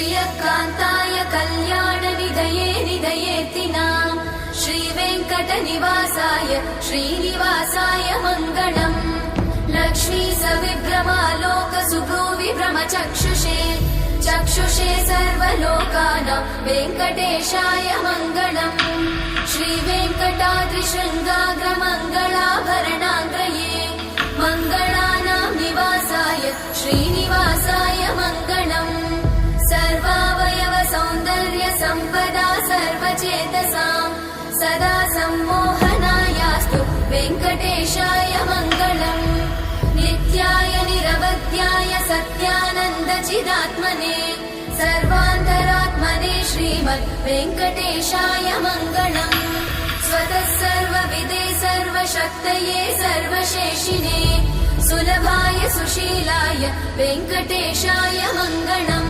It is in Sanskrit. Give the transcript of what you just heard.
श्रियकान्ताय कल्याणनिधये निधयेतिनाम् श्रीवेङ्कटनिवासाय श्रीनिवासाय मङ्गलम् लक्ष्मी सविभ्रमालोकसुभ्रूविभ्रमचक्षुषे चक्षुषे सर्वलोकानां वेङ्कटेशाय मङ्गलम् श्रीवेङ्कटाद्रिशृङ्गाग्रमङ्गलाभरणाङ्गये मङ्गलानां निवासाय श्रीनिवासाय मङ्गलम् सर्वावयव सौन्दर्य सम्पदा सर्वचेतसां सदा सम्मोहनायास्तु वेङ्कटेशाय मङ्गलम् नित्याय निरवध्याय सत्यानन्दचिदात्मने सर्वान्तरात्मने श्रीमद् वेङ्कटेशाय मङ्गलम् स्वतः सर्वविदे सर्वशक्तये सर्वशेषिने सुलभाय सुशीलाय वेङ्कटेशाय मङ्गलम्